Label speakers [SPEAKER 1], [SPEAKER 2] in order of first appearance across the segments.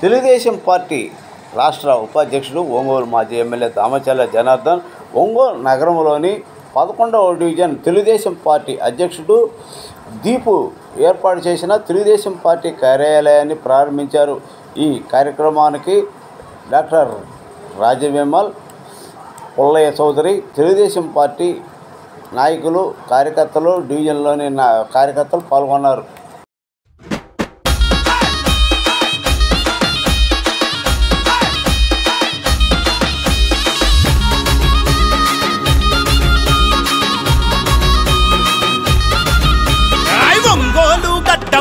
[SPEAKER 1] Telugu Desam party రాష్ట్ర ఉపాధ్యక్షుడు ఒంగోలు మాజీ ఎమ్మెల్యే దామచర్ల జనార్దన్ ఒంగోలు నగరంలోని 11వ డివిజన్ తెలుగుదేశం పార్టీ అధ్యక్షుడు దీపు ఏర్పాటు చేసిన తెలుగుదేశం పార్టీ కార్యాలయాన్ని ప్రారంభించారు. ఈ కార్యక్రమానికి డాక్టర్ రాజవిమల్, పుల్లయ్య చౌదరి, తెలుగుదేశం పార్టీ నాయకులు, కార్యకర్తలు, డివిజన్లోని కార్యకర్తలు పాల్గొన్నారు.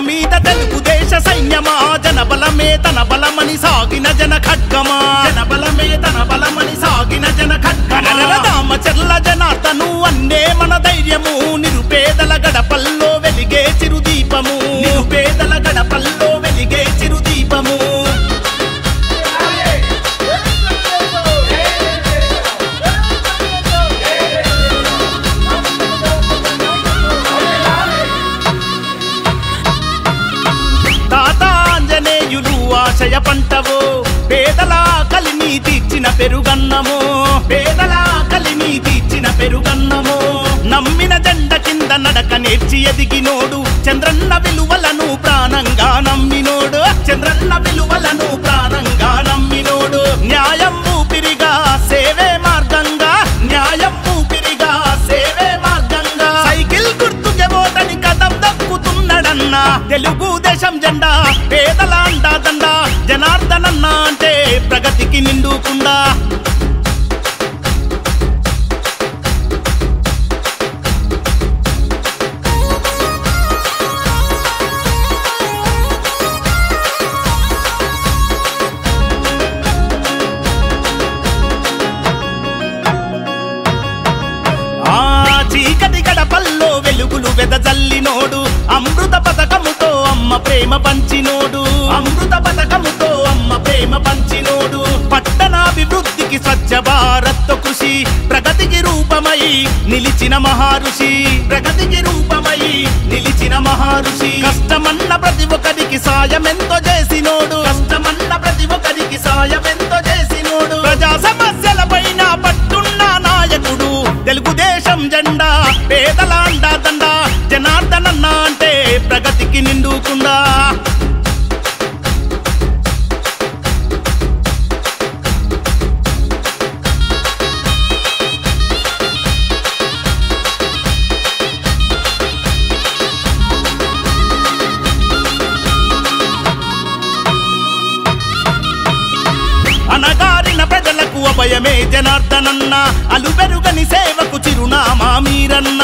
[SPEAKER 2] మీద తెలుగుదేశ సైన్యమా, జనబలమే తన బలమని సాగిన జన ఖడ్గమా, జనబలమే తన బలమని సాగిన జన ఖడ్గమా. దామచర్ల జనార్దను అన్నే మన ధైర్యము, నిరుపేదల గడపల్లో వెలిగే చిరుదీపము, నిరుపేదల గడపల్లో వెలిగే చిరుదీపము. ఆశయ పంటవో, పేదల కలిని తీర్చిన పెరుగన్నమో, పేదల కలిని తీర్చిన పెరుగన్నమో. నమ్మిన జెండ కింద నడక నేర్చి ఎదిగినోడు, చంద్రన్న విలువలను ప్రాణంగా నమ్మినోడు, చంద్రన్న విలువలను ప్రాణంగా నమ్మినోడు. న్యాయం ఊపిరిగా సేవే మార్గంగా, న్యాయం ఊపిరిగా సేవే మార్గంగా. సైకిల్ గుర్తుకే ఓటని కదం దక్కుతున్నాడన్నా, తెలుగుదేశం జెండా పేదల అండాదండ. జనార్దనన్న అంటే ప్రగతికి నిండుకుండా. చీకటి గడపల్లో వెలుగులు వెదజల్లినోడు, అమృత పథకముతో అమ్మ ప్రేమ పంచినోడు, అమృత పథకముతో అమ్మ ప్రేమ పంచినోడు. పట్టణాభివృద్ధికి స్వచ్ఛ భారత్ కృషి, ప్రగతికి రూపమై నిలిచిన మహారుషి, ప్రగతికి రూపమై నిలిచిన మహారుషి. కష్టమన్న ప్రతి ఒక్కరికి సాయమెంతో చేసినోడు, కష్టమన్న ప్రతి ఒక్కరికి సాయమెంతో చేసినోడు. ప్రజా సమస్యల పైన పట్టున్న నాయకుడు, తెలుగుదేశం జెండా పేదల అండాదండ. జనార్దనన్న అంటే ప్రగతికి నిండుకుండా. అనగారిన ప్రజలకు అభయమే జనార్దనన్న, అలుబెరుగని సేవకు చిరునామా మీరన్న,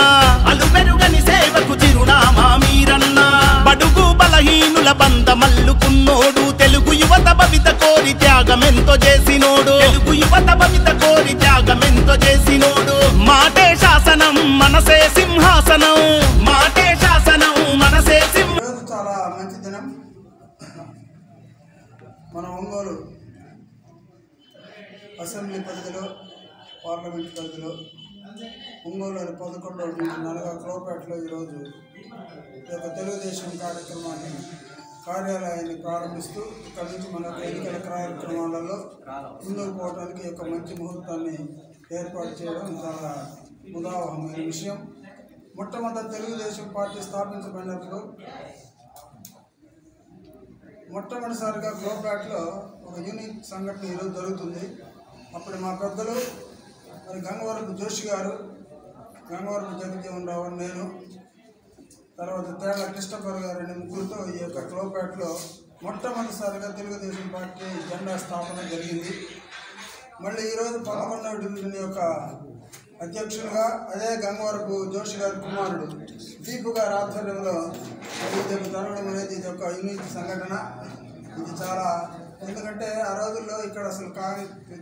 [SPEAKER 2] అలుబెరుగని సేవకు చిరునామా మీరన్న. బడుగు బలహీనుల బంధమల్లుకున్నోడు, తెలుగు యువత భవిత కోరి త్యాగమెంతో చేసినోడు, తెలుగు యువత భవిత కోరి త్యాగమెంతో చేసినోడు. మాటే శాసనం మనసే సింహాసనం, మాటే శాసనం మనసే సింహాసనం.
[SPEAKER 3] చాలా మంచి దినం. మన ఒంగోలు అసెంబ్లీ పరిధిలో, పార్లమెంట్ పరిధిలో, ఒంగోలులోని 11వ డివిజన్ క్లోపేటలో ఈరోజు ఈ యొక్క తెలుగుదేశం కార్యాలయాన్ని ప్రారంభిస్తూ ఇక్కడ నుంచి మన ఎన్నికల కార్యక్రమాలలో ముందుకు పోవడానికి ఒక మంచి ముహూర్తాన్ని ఏర్పాటు చేయడం చాలా ఉదాహరణ విషయం. మొట్టమొదటి తెలుగుదేశం పార్టీ స్థాపించబడినప్పుడు మొట్టమొదటిసారిగా క్లోపేటలో ఒక యూనిక్ సంఘటన ఈరోజు జరుగుతుంది. అప్పుడు మా పెద్దలు మరి గంగవరపు జోషి గారు, గంగవరపు జగజ్జీవన్ రావు, నేను, తర్వాత తేళ్ల కృష్ణపర్ గారు అనే ముగ్గురుతో ఈ యొక్క క్లోపేటలో మొట్టమొదటిసారిగా తెలుగుదేశం పార్టీ జెండా స్థాపన జరిగింది. మళ్ళీ ఈరోజు 11వ డివిజన్ యొక్క అధ్యక్షులుగా అదే గంగవరపు జోషి గారి కుమారుడు దీపు గారి ఆధ్వర్యంలో జరగడం అనేది ఇది ఒక యూనిక్ సంఘటన. ఇది చాలా, ఎందుకంటే ఆ రోజుల్లో ఇక్కడ అసలు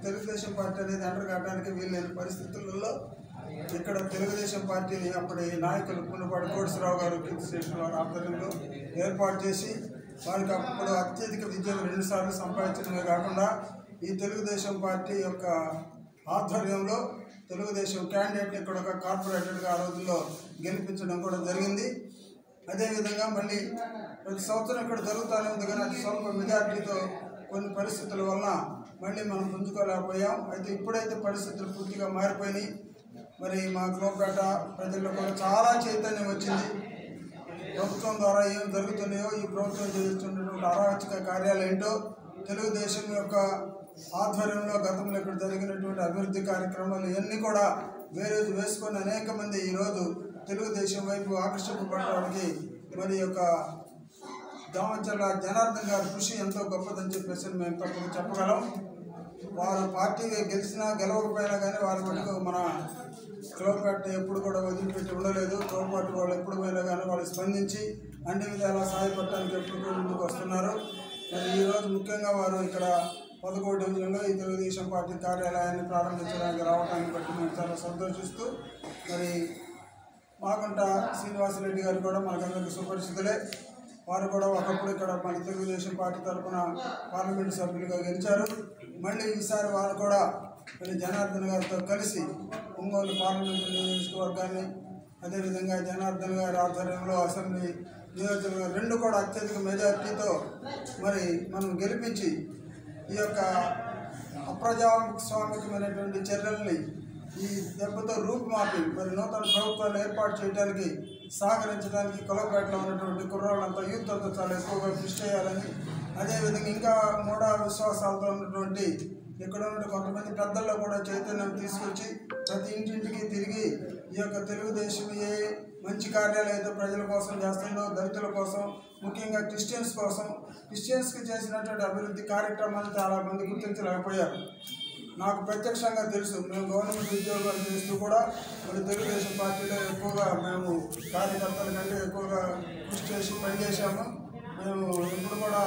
[SPEAKER 3] తెలుగుదేశం పార్టీ అనేది ఎంటర్ కావడానికి వీలైన పరిస్థితులలో ఇక్కడ తెలుగుదేశం పార్టీని అప్పటి నాయకులు పుల్లపాటి కోటేశ్వరరావు గారు, కీర్తిశేషుల వారి ఆధ్వర్యంలో ఏర్పాటు చేసి వారికి అప్పుడు అత్యధిక విజయం 2 సార్లు సంపాదించడమే కాకుండా ఈ తెలుగుదేశం పార్టీ యొక్క ఆధ్వర్యంలో తెలుగుదేశం క్యాండిడేట్ని ఇక్కడ ఒక కార్పొరేటర్గా ఆ రోజుల్లో గెలిపించడం కూడా జరిగింది. అదేవిధంగా మళ్ళీ ప్రతి సంవత్సరం ఇక్కడ జరుగుతూనే ఉంది, కానీ అతి స్వల్ప మెజార్టీతో కొన్ని పరిస్థితుల వలన మళ్ళీ మనం పుంజుకోలేకపోయాం. అయితే ఇప్పుడైతే పరిస్థితులు పూర్తిగా మారిపోయినాయి. మరి మా క్లోపేట ప్రజల్లో కూడా చాలా చైతన్యం వచ్చింది. ప్రభుత్వం ద్వారా ఏం జరుగుతున్నాయో, ఈ ప్రభుత్వం చేస్తున్నటువంటి అరాచక కార్యాలు ఏంటో, తెలుగుదేశం యొక్క ఆధ్వర్యంలో గతంలో ఇక్కడ జరిగినటువంటి అభివృద్ధి కార్యక్రమాలు ఇవన్నీ కూడా వేరేది వేసుకొని అనేక మంది ఈరోజు తెలుగుదేశం వైపు ఆకర్షింపబడడానికి మరి యొక్క దామచర్ల జనార్దన్ గారి కృషి ఎంతో గొప్పదని చెప్పేసి మేము తప్పక చెప్పగలం. వారు పార్టీ గెలిచినా గెలవకపోయినా కానీ వారి మటుకు మన క్లోపేట ఎప్పుడు కూడా వదిలిపెట్టి ఉండలేదు. తోడ్పాటు వాళ్ళు ఎప్పుడు పోయినా కానీ వాళ్ళు స్పందించి అన్ని విధాలా సహాయపడటానికి ఎప్పుడు ముందుకు వస్తున్నారు. మరి ఈరోజు ముఖ్యంగా వారు ఇక్కడ 11వ డివిజన్లో ఈ తెలుగుదేశం పార్టీ కార్యాలయాన్ని ప్రారంభించడానికి రావడానికి బట్టి మేము చాలా సంతోషిస్తూ, మరి మాగుంట శ్రీనివాసరెడ్డి గారు కూడా మనకందరికీ సుపరిచితులే. వారు కూడా ఒకప్పుడు ఇక్కడ మన తెలుగుదేశం పార్టీ తరఫున పార్లమెంటు సభ్యులుగా గెలిచారు. మళ్ళీ ఈసారి వారు కూడా మరి జనార్దన్ గారితో కలిసి ఒంగోలు పార్లమెంటు నియోజకవర్గాన్ని, అదేవిధంగా జనార్దన్ గారి ఆధ్వర్యంలో అసెంబ్లీ నియోజకవర్గం రెండు కూడా అత్యధిక మెజార్టీతో మరి మనం గెలిపించి ఈ యొక్క అప్రజాస్వామికమైనటువంటి చర్యల్ని ఈ దెబ్బతో రూపుమాపి మరి నూతన ప్రభుత్వాలు ఏర్పాటు చేయడానికి సహకరించడానికి క్లోపేటలో ఉన్నటువంటి కుర్రాళ్ళంతా యూత్ అంతా చాలా ఎక్కువగా కృషి చేయాలని, అదేవిధంగా ఇంకా మూఢ విశ్వాసాలతో ఉన్నటువంటి ఇక్కడ ఉన్న కొంతమంది పెద్దల్లో కూడా చైతన్యం తీసుకొచ్చి ప్రతి ఇంటింటికి తిరిగి ఈ యొక్క తెలుగుదేశం ఏ మంచి కార్యాలు అయితే ప్రజల కోసం చేస్తుందో, దళితుల కోసం, ముఖ్యంగా క్రిస్టియన్స్కి చేసినటువంటి అభివృద్ధి కార్యక్రమాలు చాలామంది గుర్తించలేకపోయారు. నాకు ప్రత్యక్షంగా తెలుసు. మేము గవర్నమెంట్ ఉద్యోగాలు చేస్తూ కూడా మరి తెలుగుదేశం పార్టీలో ఎక్కువగా మేము కార్యకర్తల కంటే ఎక్కువగా కృషి చేసి పనిచేశాము. మేము ఎప్పుడు కూడా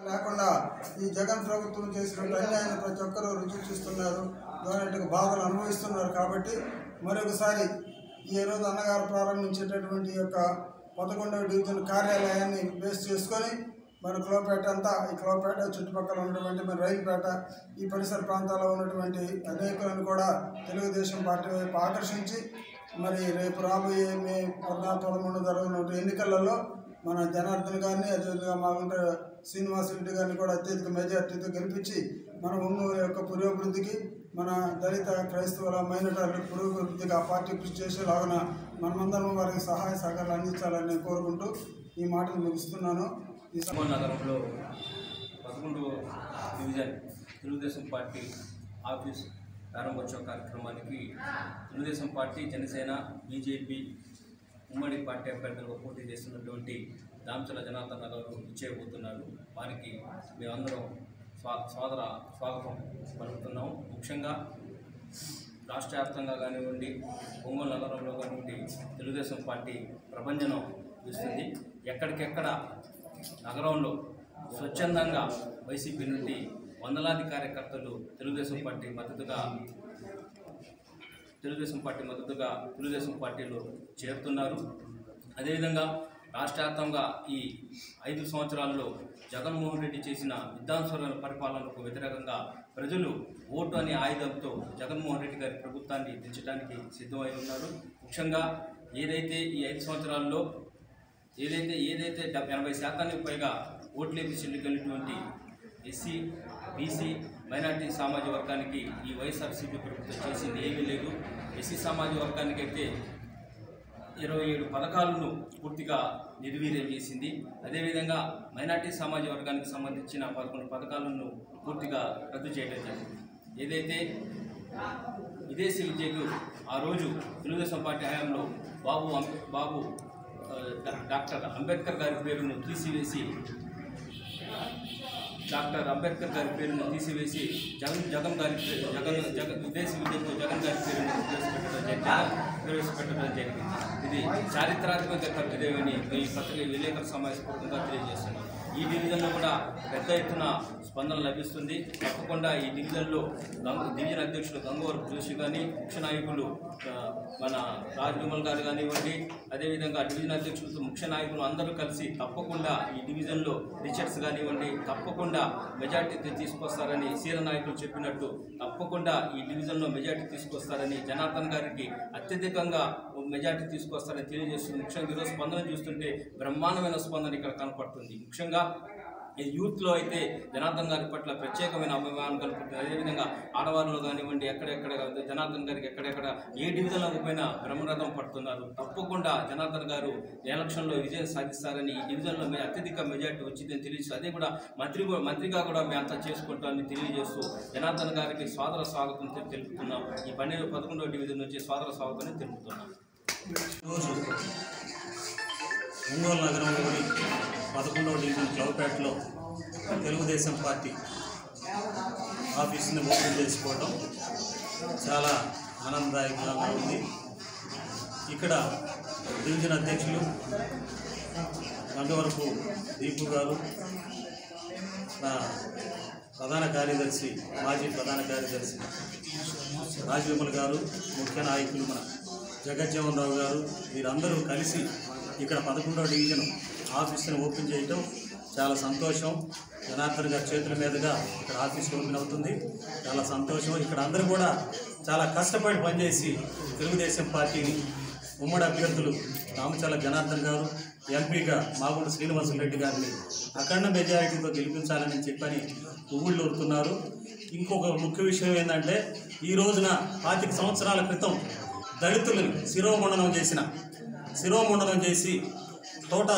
[SPEAKER 3] లేకుండా ఈ జగన్ ప్రభుత్వం చేసినటువంటి అన్యాయాన్ని ప్రతి ఒక్కరూ రుచి చూస్తున్నారు, గవర్నమెంట్కి బాధలు అనుభవిస్తున్నారు. కాబట్టి మరొకసారి ఈరోజు అన్నగారు ప్రారంభించేటటువంటి యొక్క 11వ డివిజన్ కార్యాలయాన్ని బేస్ చేసుకొని మరి క్లోపేట అంతా, ఈ క్లోపేట చుట్టుపక్కల ఉన్నటువంటి మరి రైలుపేట ఈ పరిసర ప్రాంతాల్లో ఉన్నటువంటి అనేకులను కూడా తెలుగుదేశం పార్టీ వైపు ఆకర్షించి మరి రేపు రాబోయే మే 14-13 జరగనున్న ఎన్నికలలో మన జనార్దన్ గారిని, అదేవిధంగా మాగుంట శ్రీనివాసరెడ్డి గారిని కూడా అత్యధిక మెజార్టీతో గెలిపించి మన ఒంగోలు యొక్క పురోభివృద్ధికి, మన దళిత క్రైస్తవుల మైనారిటీ పురోభివృద్ధికి ఆ పార్టీ కృషి చేసేలాగా మనమందరం వారికి సహాయ సహకారాలు అందించాలని కోరుకుంటూ ఈ మాటలు ముగిస్తున్నాను.
[SPEAKER 4] ఒంగోలు నగరంలో 11వ డివిజన్ తెలుగుదేశం పార్టీ ఆఫీస్ ప్రారంభోత్సవ కార్యక్రమానికి తెలుగుదేశం పార్టీ, జనసేన, బీజేపీ ఉమ్మడి పార్టీ అభ్యర్థులుగా పోటీ చేస్తున్నటువంటి దామచర్ల జనార్దన్ గారు ఇచ్చేయబోతున్నారు. వారికి మేమందరం స్వాగతం పలుకుతున్నాం. ముఖ్యంగా రాష్ట్ర వ్యాప్తంగా కానివ్వండి, ఒంగోలు నగరంలో కానివ్వండి, తెలుగుదేశం పార్టీ ప్రభంజనం ఇస్తుంది. ఎక్కడికెక్కడ నగరంలో స్వచ్ఛందంగా వైసీపీ నుండి వందలాది కార్యకర్తలు తెలుగుదేశం పార్టీ మద్దతుగా తెలుగుదేశం పార్టీలో చేరుతున్నారు. అదేవిధంగా రాష్ట్ర వ్యాప్తంగా ఈ 5 సంవత్సరాల్లో జగన్మోహన్ రెడ్డి చేసిన విధ్వంసమైన పరిపాలనకు వ్యతిరేకంగా ప్రజలు ఓటు అనే ఆయుధంతో జగన్మోహన్ రెడ్డి గారి ప్రభుత్వాన్ని దించడానికి సిద్ధమై ఉన్నారు. ముఖ్యంగా ఏదైతే ఈ 5 సంవత్సరాల్లో ఏదైతే 80% పైగా ఓట్లేపి చెల్లికెళ్ళినటువంటి ఎస్సీ, బీసీ, మైనార్టీ సామాజిక వర్గానికి ఈ వైఎస్ఆర్సీపీ ప్రభుత్వం చేసింది ఏమీ లేదు. ఎస్సీ సామాజిక వర్గానికి అయితే 27 పథకాలను పూర్తిగా నిర్వీర్యం చేసింది. అదేవిధంగా మైనార్టీ సామాజిక వర్గానికి సంబంధించిన 11 పథకాలను పూర్తిగా రద్దు చేయడం జరిగింది. ఏదైతే విదేశీ విద్యకు ఆ రోజు తెలుగుదేశం పార్టీ హయాంలో బాబు డాక్టర్ అంబేద్కర్ గారి పేరును తీసివేసి విదేశీ విద్యతో జగన్ గారి పేరును ప్రవేశపెట్టడం జరిగింది. ఇది చారిత్రాత్మక తప్పిదేమని ఈ పత్రిక విలేకరుల సమావేశపూర్వకంగా తెలియజేస్తున్నాను. ఈ డివిజన్లో కూడా పెద్ద ఎత్తున స్పందన లభిస్తుంది. తప్పకుండా ఈ డివిజన్లో డివిజన్ అధ్యక్షులు గంగవరపు జోషి కానీ, ముఖ్య నాయకులు మన రాజ్విమల్ గారు కానివ్వండి, అదేవిధంగా డివిజన్ అధ్యక్షులతో ముఖ్య నాయకులు అందరూ కలిసి తప్పకుండా ఈ డివిజన్లో రిచర్డ్స్ కానివ్వండి తప్పకుండా మెజార్టీ తీసుకొస్తారని సీర నాయకులు చెప్పినట్టు తప్పకుండా ఈ డివిజన్లో మెజార్టీ తీసుకొస్తారని, జనార్దన్ గారికి అత్యధికంగా మెజార్టీ తీసుకొస్తారని తెలియజేస్తుంది. ముఖ్యంగా ఈరోజు స్పందన చూస్తుంటే బ్రహ్మాండమైన స్పందన ఇక్కడ కనపడుతుంది. ముఖ్యంగా ఈ యూత్లో అయితే జనార్దన్ గారి పట్ల ప్రత్యేకమైన అభిమానం కలుగుతుంది. అదేవిధంగా ఆడవారిలో కానివ్వండి, ఎక్కడెక్కడ జనార్దన్ గారికి ఎక్కడెక్కడ ఏ డివిజన్లో పోయినా బ్రహ్మరథం పడుతున్నారు. తప్పకుండా జనార్దన్ గారు ఎలక్షన్లో విజయం సాధిస్తారని, ఈ డివిజన్లో అత్యధిక మెజార్టీ వచ్చిందని తెలియజేస్తూ, అదే కూడా మంత్రిగా కూడా మేము అంతా చేసుకుంటామని తెలియజేస్తూ జనార్దన్ గారికి స్వాగత స్వాగతం తెలుపుతున్నాం. ఈ 11వ డివిజన్ నుంచి స్వాగత స్వాగతం తెలుపుతున్నాం.
[SPEAKER 5] ఈరోజు ఒంగోలు నగరంలోని 11వ డివిజన్ క్లౌపేటలో తెలుగుదేశం పార్టీ ఆఫీస్ని ఓపెన్ చేసుకోవడం చాలా ఆనందదాయకంగా ఉంది. ఇక్కడ డివిజన్ అధ్యక్షులు గంగవరపు దీపు గారు, నా ప్రధాన కార్యదర్శి మాజీ ప్రధాన కార్యదర్శి రాజవిమల్ గారు, ముఖ్య నాయకులు మన జగజ్జీవన్ రావు గారు, వీరందరూ కలిసి ఇక్కడ 11వ డివిజన్ ఆఫీస్ని ఓపెన్ చేయటం చాలా సంతోషం. జనార్దన్ గారి చేతుల మీదుగా ఇక్కడ ఆఫీస్ ఓపెన్ అవుతుంది, చాలా సంతోషం. ఇక్కడ అందరూ కూడా చాలా కష్టపడి పనిచేసి తెలుగుదేశం పార్టీని ఉమ్మడి అభ్యర్థులు రామచల్ల జనార్దన్ గారు, ఎంపీగా మాగుంట శ్రీనివాసరెడ్డి గారిని అఖండ మెజారిటీతో గెలిపించాలని చెప్పని పువ్వుళ్ళు ఊరుతున్నారు. ఇంకొక ముఖ్య విషయం ఏంటంటే, ఈ రోజున 25 సంవత్సరాల క్రితం దళితులను శిరోముండనం చేసి తోట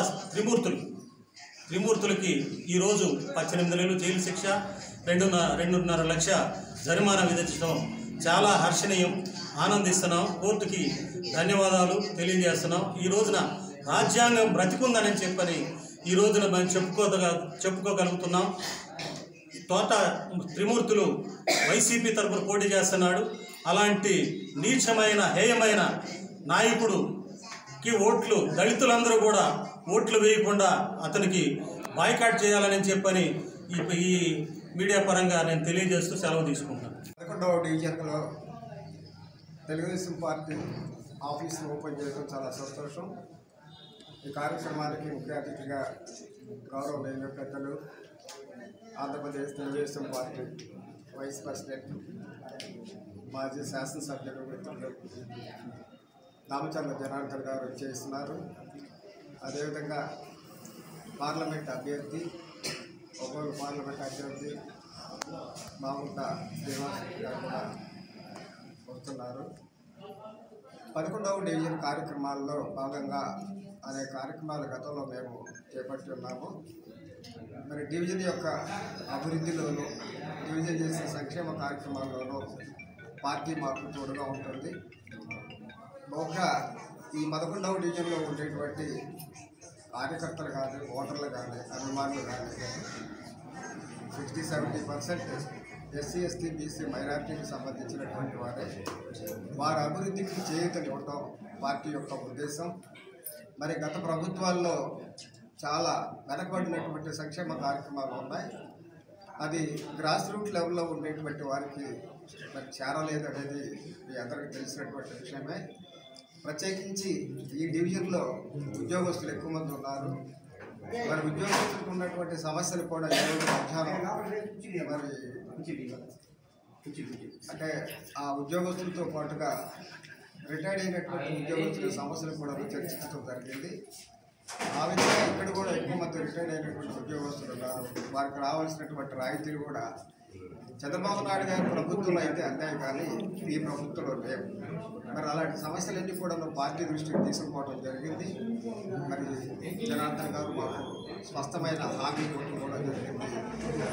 [SPEAKER 5] త్రిమూర్తులకి ఈరోజు 18 నెలలు జైలు శిక్ష, 2.5 లక్ష జరిమానా విధించడం చాలా హర్షణీయం. ఆనందిస్తున్నాం. కోర్టుకి ధన్యవాదాలు తెలియజేస్తున్నాం. ఈ రోజున రాజ్యాంగం బ్రతికుందని చెప్పని ఈ రోజున మనం చెప్పుకోగలుగుతున్నాం. తోట త్రిమూర్తులు వైసీపీ తరపున పోటీ చేస్తున్నాడు. అలాంటి నీచమైన హేయమైన నాయకుడికి దళితులందరూ కూడా ఓట్లు వేయకుండా అతనికి బాయ్కాట్ చేయాలని చెప్పని ఈ మీడియా పరంగా నేను తెలియజేస్తూ సెలవు తీసుకుంటాను.
[SPEAKER 6] 11వ డివిజన్లో తెలుగుదేశం పార్టీ ఆఫీస్ ఓపెన్ చేయడం చాలా సంతోషం. ఈ కార్యక్రమానికి ముఖ్య అతిథిగా గౌరవనీయ పెద్దలు Andhra Pradesh Telugu Desam party vice president మాజీ శాసనసభ్యులు మిత్రులు రామచల్ల జనార్దన్ గారు చేస్తున్నారు. అదేవిధంగా పార్లమెంట్ అభ్యర్థి, ఒంగోలు పార్లమెంట్ అభ్యర్థి మాగుంట శ్రీనివాసరెడ్డి గారు కూడా వస్తున్నారు. 11వ డివిజన్ కార్యక్రమాల్లో భాగంగా అనేక కార్యక్రమాలు గతంలో మేము చేపట్టి ఉన్నాము. మరి డివిజన్ యొక్క అభివృద్ధిలోనూ, డివిజన్ చేసే సంక్షేమ కార్యక్రమాల్లోనూ పార్టీ మాకు తోడుగా ఉంటుంది. బహుశా ఈ 11వ డివిజన్లో ఉండేటువంటి కార్యకర్తలు కానీ, ఓటర్లు కానీ, అభిమానులు కానీ 60-70% ఎస్సీ, ఎస్టీ, బీసీ మైనారిటీకి సంబంధించినటువంటి వారి అభివృద్ధికి చేయూతనివ్వటం పార్టీ యొక్క ఉద్దేశం. మరి గత ప్రభుత్వాల్లో చాలా వెనకబడినటువంటి సంక్షేమ కార్యక్రమాలు ఉన్నాయి. అది గ్రాస్ రూట్ లెవెల్లో ఉండేటువంటి వారికి మరి చేరలేదు అనేది మీ అందరికీ తెలిసినటువంటి విషయమే. ప్రత్యేకించి ఈ డివిజన్లో ఉద్యోగస్తులు ఎక్కువ మంది ఉన్నారు. మరి ఉద్యోగస్తులకు ఉన్నటువంటి సమస్యలు కూడా ఈరోజు మధ్యాహ్నం మరి అంటే ఆ ఉద్యోగస్తులతో పాటుగా రిటైర్డ్ అయినటువంటి ఉద్యోగస్తుల సమస్యలు కూడా చర్చించడం జరిగింది. ఆ విధంగా ఇక్కడ కూడా ఎక్కువ మంది రిటైర్డ్ అయినటువంటి ఉద్యోగస్తులు ఉన్నారు. వారికి రావాల్సినటువంటి రాయితీలు కూడా చంద్రబాబు నాయుడు గారి ప్రభుత్వంలో అయితే అందాయి, కానీ ఈ ప్రభుత్వంలో లేవు. మరి అలాంటి సమస్యలన్నీ కూడా పార్టీ దృష్టికి తీసుకుపోవడం జరిగింది. మరి జనార్దన్ గారు మాకు స్పష్టమైన హామీ ఇవ్వడం కూడా జరిగింది.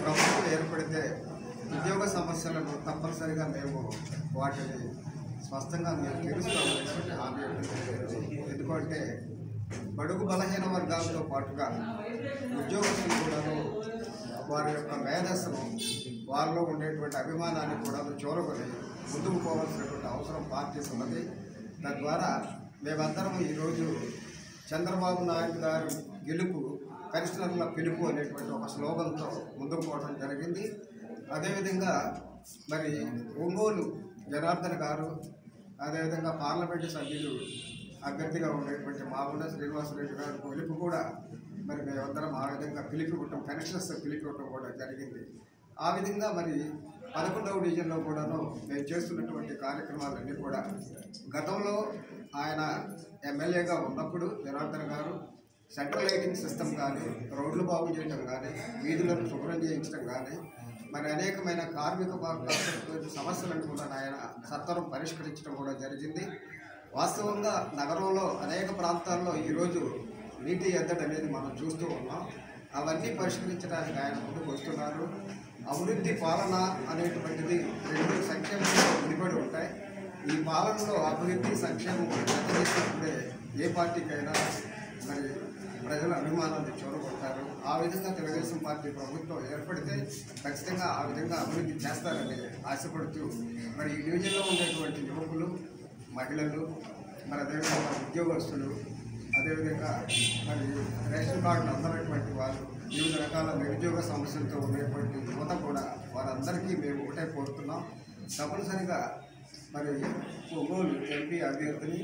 [SPEAKER 6] ప్రభుత్వం ఏర్పడితే ఉద్యోగ సమస్యలను తప్పనిసరిగా మేము వాటిని స్పష్టంగా మేము తెలుసుకోవాల్సినటువంటి హామీ ఇవ్వడం జరిగింది. ఎందుకంటే బడుగు బలహీన వర్గాలతో పాటుగా ఉద్యోగస్తులు కూడాను వారి యొక్క మేధస్సును, వారిలో ఉండేటువంటి అభిమానాన్ని కూడా చూరగొని ముందుకు పోవాల్సినటువంటి అవసరం పార్టీకి ఉన్నది. తద్వారా మేమందరం ఈరోజు చంద్రబాబు నాయుడు గారు గెలుపు పెన్షనర్ల పిలుపు అనేటువంటి ఒక స్లోగన్తో ముందుకు పోవడం జరిగింది. అదేవిధంగా మరి ఒంగోలు జనార్దన్ గారు, అదేవిధంగా పార్లమెంటు సభ్యులు అభ్యర్థిగా ఉండేటువంటి మాగుంట శ్రీనివాసరెడ్డి గారు పిలుపు కూడా మరి మేమందరం ఆ విధంగా పిలిపివ్వటం, కనెక్షన్స్ పిలిపివ్వటం కూడా జరిగింది. ఆ విధంగా మరి 11వ డివిజన్లో కూడాను మేము చేస్తున్నటువంటి కార్యక్రమాలన్నీ కూడా గతంలో ఆయన ఎమ్మెల్యేగా ఉన్నప్పుడు జనార్దన్ గారు సెంట్రల్ లైటింగ్ సిస్టమ్ కానీ, రోడ్లు బాగు చేయడం కానీ, వీధులను శుభ్రం చేయించడం కానీ, మరి అనేకమైన కార్మిక సమస్యలను కూడా ఆయన సత్వరం పరిష్కరించడం కూడా జరిగింది. వాస్తవంగా నగరంలో అనేక ప్రాంతాల్లో ఈరోజు నీటి ఎద్దడి అనేది మనం చూస్తూ ఉన్నాం. అవన్నీ పరిష్కరించడానికి ఆయన ముందుకు వస్తున్నారు. అభివృద్ధి పాలన అనేటువంటిది రెండు సంక్షేమంలో ముడిపడి ఉంటాయి. ఈ పాలనలో అభివృద్ధి సంక్షేమం చేసినప్పుడే ఏ పార్టీకైనా మరి ప్రజల అభిమానాన్ని చూరగొంటారు. ఆ విధంగా తెలుగుదేశం పార్టీ ప్రభుత్వం ఏర్పడితే ఖచ్చితంగా ఆ విధంగా అభివృద్ధి చేస్తారని ఆశపడుతూ మరి ఈ డివిజన్లో ఉండేటువంటి యువకులు, మహిళలు, మరి అదేవిధంగా ఉద్యోగస్తులు, అదేవిధంగా మరి రేషన్ కార్డులు అందనటువంటి వాళ్ళు, వివిధ రకాల నిరుద్యోగ సమస్యలతో ఉండేటువంటి యువత కూడా వారందరికీ మేము ఒకటే కోరుతున్నాం. తప్పనిసరిగా మరి ఒంగోలు ఎంపీ అభ్యర్థిని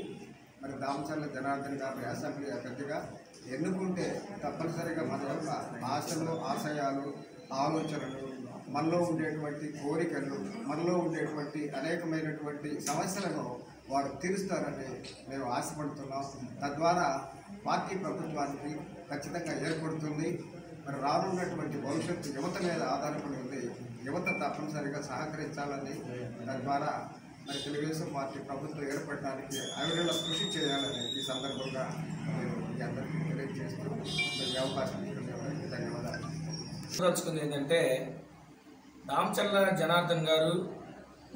[SPEAKER 6] మరి దామచర్ల జనార్దన్ గారి అసెంబ్లీ అభ్యర్థిగా ఎన్నుకుంటే తప్పనిసరిగా మన యొక్క ఆశలు, ఆశయాలు, ఆలోచనలు, మనలో ఉండేటువంటి కోరికలు, మనలో ఉండేటువంటి అనేకమైనటువంటి సమస్యలను వారు తీరుస్తారని మేము ఆశపడుతున్నాం. తద్వారా పార్టీ ప్రభుత్వానికి ఖచ్చితంగా ఏర్పడుతుంది. మరి రానున్నటువంటి భవిష్యత్తు యువత మీద ఆధారపడి ఉంది. యువత తప్పనిసరిగా సహకరించాలని, తద్వారా మరి తెలుగుదేశం పార్టీ ప్రభుత్వం ఏర్పడడానికి అవిరళ కృషి చేయాలని ఈ సందర్భంగా నేను మీ అందరికీ తెలియజేస్తూ ఈ అవకాశం ఇచ్చినందుకు ధన్యవాదాలు.
[SPEAKER 7] తెలుసుకుంది ఏంటంటే దామచర్ల జనార్దన్ గారు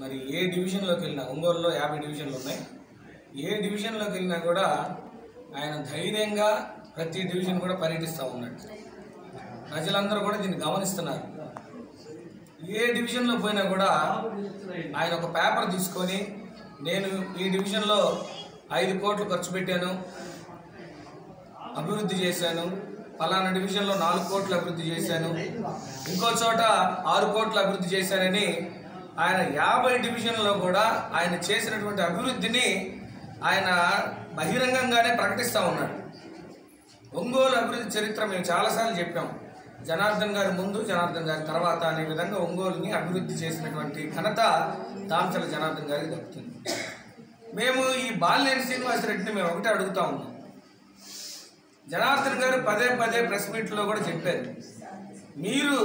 [SPEAKER 7] మరి ఏ డివిజన్లోకి వెళ్ళినా, ఒంగోలులో 50 డివిజన్లు ఉన్నాయి, ఏ డివిజన్లోకి వెళ్ళినా కూడా ఆయన ధైర్యంగా ప్రతి డివిజన్ కూడా పర్యటిస్తూ ఉన్నాడు. ప్రజలందరూ కూడా దీన్ని గమనిస్తున్నారు. ఏ డివిజన్లో పోయినా కూడా ఆయన ఒక పేపర్ తీసుకొని, నేను ఈ డివిజన్లో 5 కోట్లు ఖర్చు పెట్టాను, అభివృద్ధి చేశాను, ఫలానా డివిజన్లో 4 కోట్లు అభివృద్ధి చేశాను, ఇంకో చోట 6 కోట్లు అభివృద్ధి చేశానని ఆయన 50 డివిజన్లో కూడా ఆయన చేసినటువంటి అభివృద్ధిని ఆయన బహిరంగంగానే ప్రకటిస్తూ ఉన్నాడు. ఒంగోలు అభివృద్ధి చరిత్ర మేము చాలాసార్లు చెప్పాం. జనార్దన్ గారి ముందు, జనార్దన్ గారి తర్వాత అనే విధంగా ఒంగోలుని అభివృద్ధి చేసినటువంటి ఘనత దామచర్ల జనార్దన్ గారికి దక్కుతుంది. మేము ఈ బాలినేని శ్రీనివాసరెడ్డిని మేము ఒకటే అడుగుతా ఉన్నాం. జనార్దన్ గారు పదే పదే ప్రెస్ మీట్లో కూడా చెప్పారు, మీరు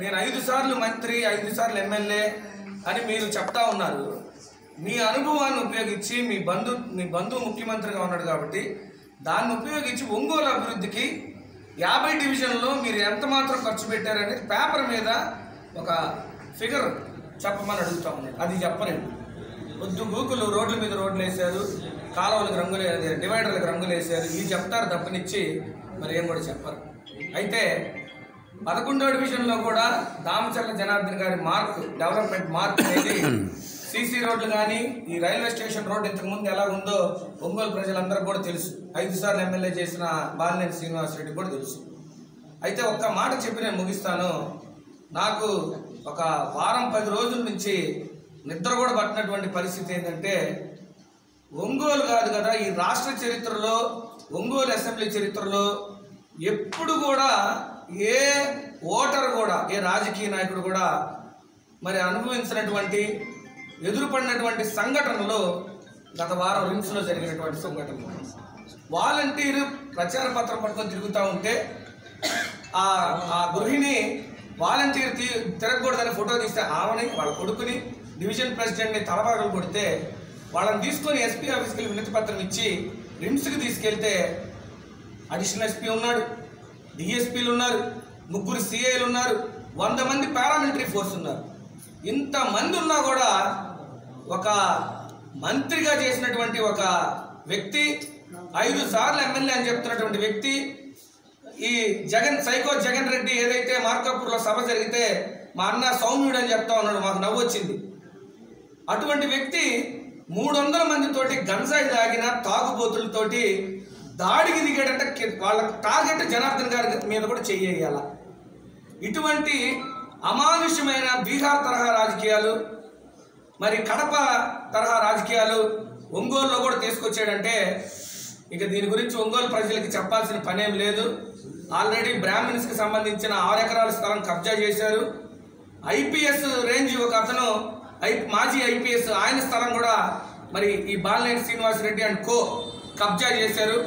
[SPEAKER 7] నేను 5 సార్లు మంత్రి, 5 సార్లు ఎమ్మెల్యే అని మీరు చెప్తా ఉన్నారు. మీ అనుభవాన్ని ఉపయోగించి మీ బంధువు ముఖ్యమంత్రిగా ఉన్నాడు కాబట్టి దాన్ని ఉపయోగించి ఒంగోలు అభివృద్ధికి 50 డివిజన్లో మీరు ఎంత మాత్రం ఖర్చు పెట్టారనేది పేపర్ మీద ఒక ఫిగర్ చెప్పమని అడుగుతా ఉన్నాడు. అది చెప్పలేదు. పొద్దు గూకులు రోడ్ల మీద రోడ్లు వేశారు, కాలువలకు రంగులు, డివైడర్లకు రంగులు వేశారు, ఇవి చెప్తారు తప్పనిచ్చి మరి ఏం కూడా చెప్పరు. అయితే 11వ డివిజన్లో కూడా దామచర్ల జనార్దన్ గారి డెవలప్మెంట్ మార్క్ అనేది సీసీ రోడ్లు కానీ, ఈ రైల్వే స్టేషన్ రోడ్డు ఇంతకుముందు ఎలా ఉందో ఒంగోలు ప్రజలందరూ కూడా తెలుసు. 5 సార్లు ఎమ్మెల్యే చేసిన బాలినేని శ్రీనివాసరెడ్డి కూడా తెలుసు. అయితే ఒక్క మాట చెప్పి నేను ముగిస్తాను. నాకు ఒక వారం 10 రోజుల నుంచి నిద్ర కూడా పట్టినటువంటి పరిస్థితి ఏంటంటే, ఒంగోలు కాదు కదా, ఈ రాష్ట్ర చరిత్రలో, ఒంగోలు అసెంబ్లీ చరిత్రలో ఎప్పుడు కూడా ఏ ఓటర్ కూడా, ఏ రాజకీయ నాయకుడు కూడా మరి అనుభవించినటువంటి, ఎదురుపడినటువంటి సంఘటనలు గత వారం రిమ్స్లో జరిగినటువంటి సంఘటనలు. వాలంటీరు ప్రచార పత్రం పట్టుకొని తిరుగుతూ ఉంటే ఆ గృహిణి వాలంటీర్ తిరగకూడదని ఫోటో తీస్తే ఆమెని, వాళ్ళ కొడుకుని, డివిజన్ ప్రెసిడెంట్ని తలబాగలు కొడితే వాళ్ళని తీసుకొని ఎస్పీ ఆఫీస్కి వినతి పత్రం ఇచ్చి రిమ్స్కి తీసుకెళ్తే అడిషనల్ ఎస్పీ ఉన్నాడు, డిఎస్పీలు ఉన్నారు, 3 సిఐలు ఉన్నారు, 100 మంది పారామిలిటరీ ఫోర్స్ ఉన్నారు. ఇంతమంది ఉన్నా కూడా ఒక మంత్రిగా చేసినటువంటి ఒక వ్యక్తి, 5 సార్లు ఎమ్మెల్యే అని చెప్తున్నటువంటి వ్యక్తి, ఈ సైకో జగన్ రెడ్డి ఏదైతే మార్కాపూర్లో సభ జరిగితే మా అన్న సౌమ్యుడు అని చెప్తా ఉన్నాడు, మాకు నవ్వు వచ్చింది. అటువంటి వ్యక్తి 300 మందితోటి గంజాయి తాగిన తాగుబోతులతోటి దాడికి దిగాడంటే వాళ్ళ టార్గెట్ జనార్దన్ గారి మీద కూడా చెయ్యాల. ఇటువంటి అమానుష్యమైన బీహార్ తరహా రాజకీయాలు, మరి కడప తరహా రాజకీయాలు ఒంగోలులో కూడా తీసుకొచ్చాడంటే ఇక దీని గురించి ఒంగోలు ప్రజలకి చెప్పాల్సిన పనేం లేదు. ఆల్రెడీ బ్రాహ్మిన్స్కి సంబంధించిన 6 ఎకరాల స్థలం కబ్జా చేశారు. ఐపీఎస్ రేంజ్ ఒక అతను, మాజీ ఐపీఎస్, ఆయన స్థలం కూడా మరి ఈ బాలినేని శ్రీనివాసరెడ్డి అండ్ కో కబ్జా చేశారు.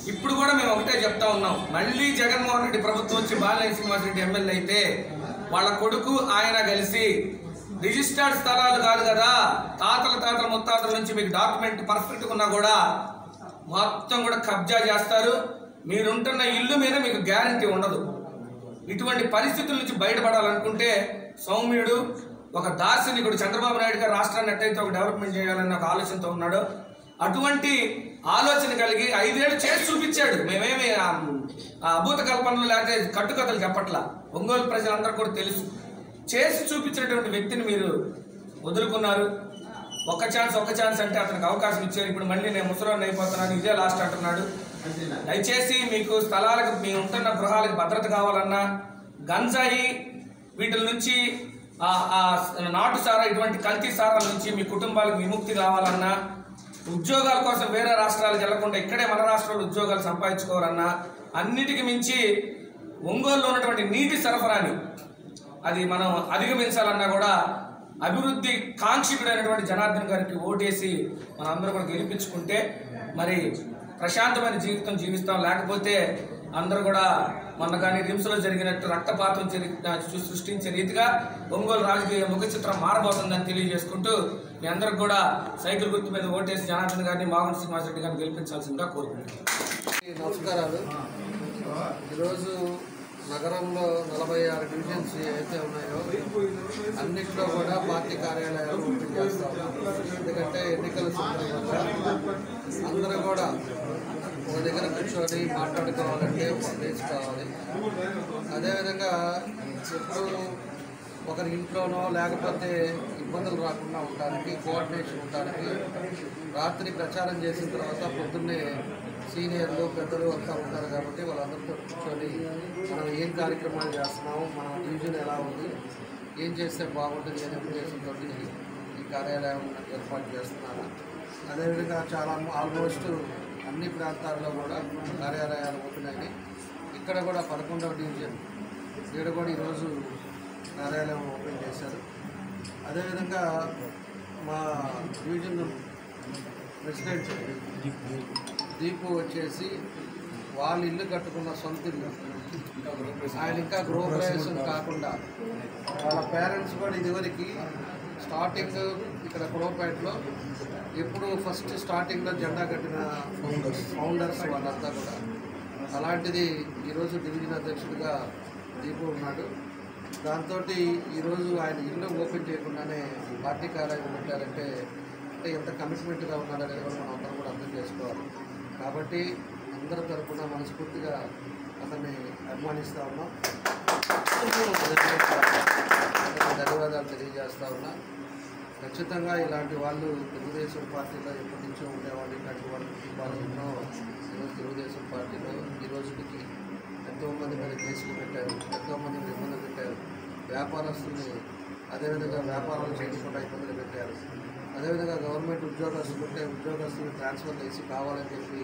[SPEAKER 7] ఇప్పుడు కూడా మేము ఒకటే చెప్తా ఉన్నాం, మళ్ళీ జగన్మోహన్ రెడ్డి ప్రభుత్వం వచ్చి బాలినేని శ్రీనివాసరెడ్డి ఎమ్మెల్యే అయితే వాళ్ళ కొడుకు ఆయన కలిసి రిజిస్టర్డ్ స్థలాలు కాదు కదా, తాతల ముత్తాతల నుంచి మీకు డాక్యుమెంట్ పర్ఫెక్ట్గా ఉన్నా కూడా మొత్తం కూడా కబ్జా చేస్తారు. మీరుంటున్న ఇల్లు మీద మీకు గ్యారంటీ ఉండదు. ఇటువంటి పరిస్థితుల నుంచి బయటపడాలనుకుంటే సౌమ్యుడు ఒక దార్శనికుడు చంద్రబాబు నాయుడు గారు రాష్ట్రాన్ని ఎట్టయితే ఒక డెవలప్మెంట్ చేయాలన్న ఒక ఆలోచనతో ఉన్నాడు. అటువంటి ఆలోచన కలిగి 5 ఏళ్ళు చేసి చూపించాడు. మేమేమి అభూత కల్పనలు లేకపోతే కట్టుకథలు చెప్పట్లా, ఒంగోలు ప్రజలందరూ కూడా తెలుసు. చేసి చూపించినటువంటి వ్యక్తిని మీరు వదులుకున్నారు. ఒక్క ఛాన్స్ అంటే అతనికి అవకాశం ఇచ్చారు. ఇప్పుడు మళ్ళీ నేను ముసలాన్ని అయిపోతున్నాను, ఇదే లాస్ట్ అంటున్నాడు. దయచేసి మీకు స్థలాలకు, మీ ఉంటున్న గృహాలకు భద్రత కావాలన్నా, గంజాయి వీటి నుంచి నాటు సారా ఇటువంటి కల్తీ సారాల నుంచి మీ కుటుంబాలకు విముక్తి కావాలన్నా, ఉద్యోగాల కోసం వేరే రాష్ట్రాలకు వెళ్లకుండా ఇక్కడే మన రాష్ట్రంలో ఉద్యోగాలు సంపాదించుకోవాలన్నా, అన్నిటికీ మించి ఒంగోలులో ఉన్నటువంటి నీటి సరఫరాని అది మనం అధిగమించాలన్నా కూడా అభివృద్ధి కాంక్షికుడైనటువంటి జనార్దన్ గారికి ఓటేసి మనందరూ కూడా గెలిపించుకుంటే మరి ప్రశాంతమైన జీవితం జీవిస్తాం. లేకపోతే అందరూ కూడా మొన్న కానీ రిమ్స్లో జరిగినట్టు రక్తపాతం సృష్టించే రీతిగా ఒంగోలు రాజకీయ ముఖ చిత్రం మారబోతుందని తెలియజేసుకుంటూ మీ అందరికి కూడా సైకిల్ గుర్తు మీద ఓటేసి జనార్దన్ గారిని మాగంటి శ్రీనివాసరెడ్డి గారిని గెలిపించాల్సిందిగా కోరుకుంటున్నాను.
[SPEAKER 8] నమస్కారాలు. ఈరోజు నగరంలో 46 డివిజన్స్ ఏవైతే ఉన్నాయో అన్నింటిలో కూడా పార్టీ కార్యాలయాలు ఓపెన్ చేస్తాము. ఎందుకంటే ఎన్నికల సందర్భంగా అందరూ కూడా ఒక దగ్గర కూర్చొని మాట్లాడుకోవాలంటే ఒక ప్లేస్ కావాలి. అదేవిధంగా ఎప్పుడు ఒకరి ఇంట్లోనో లేకపోతే ఇబ్బందులు రాకుండా ఉండడానికి, కోఆర్డినేషన్ ఉండడానికి రాత్రి ప్రచారం చేసిన తర్వాత పొద్దున్నే సీనియర్లు పెద్దలు అంతా ఉంటారు కాబట్టి వాళ్ళందరితో కూర్చొని మనం ఏం కార్యక్రమాలు చేస్తున్నాము, మన డివిజన్ ఎలా ఉంది, ఏం చేస్తే బాగుంటుంది అనే ఉద్దేశంతో ఈ కార్యాలయం ఏర్పాటు చేస్తున్నాను. అదేవిధంగా చాలా ఆల్మోస్ట్ అన్ని ప్రాంతాల్లో కూడా కార్యాలయాలు ఓపెన్ అయినాయి. ఇక్కడ కూడా 11వ డివిజన్ ఇక్కడ కూడా ఈరోజు కార్యాలయం ఓపెన్ చేశారు. అదేవిధంగా మా డివిజన్ ప్రెసిడెంట్ దీపు వచ్చేసి వాళ్ళ ఇల్లు కట్టుకున్న సొంత ఇల్లు, ఆయన ఇంకా గృహప్రవేశం కాకుండా వాళ్ళ పేరెంట్స్ కూడా ఇదివరకు స్టార్టింగ్ ఇక్కడ కులవపేటలో ఎప్పుడు ఫస్ట్ స్టార్టింగ్లో జెండా కట్టిన ఫౌండర్స్ వాళ్ళంతా కూడా. అలాంటిది ఈరోజు డివిజన్ అధ్యక్షుడిగా దీపు ఉన్నాడు. దాంతో ఈరోజు ఆయన ఇల్లు ఓపెన్ చేయకుండానే పార్టీ కార్యాలయం పెట్టారంటే ఎంత కమిట్మెంట్గా ఉన్నారనేది కూడా మనం అందరం కూడా అర్థం చేసుకోవాలి. కాబట్టి అందరి తరఫున మనస్ఫూర్తిగా అతన్ని అభిమానిస్తూ ఉన్నాం, ధన్యవాదాలు తెలియజేస్తూ ఉన్నా. ఖచ్చితంగా ఇలాంటి వాళ్ళు తెలుగుదేశం పార్టీలో ఎప్పటి నుంచో ఉండేవాళ్ళు, ఇలాంటి వాళ్ళు కుటుంబాలు ఎన్నో ఈరోజు తెలుగుదేశం పార్టీలో ఈ రోజుకి ఎంతోమంది మీద కేసులు పెట్టారు, ఎంతోమంది ఇబ్బందులు పెట్టారు, వ్యాపారస్తుల్ని అదేవిధంగా వ్యాపారాలు చేయకుండా ఇబ్బందులు పెట్టారు. అదేవిధంగా గవర్నమెంట్ ఉద్యోగస్తులు ఉంటే ఉద్యోగస్తులు ట్రాన్స్ఫర్ చేసి కావాలని చెప్పి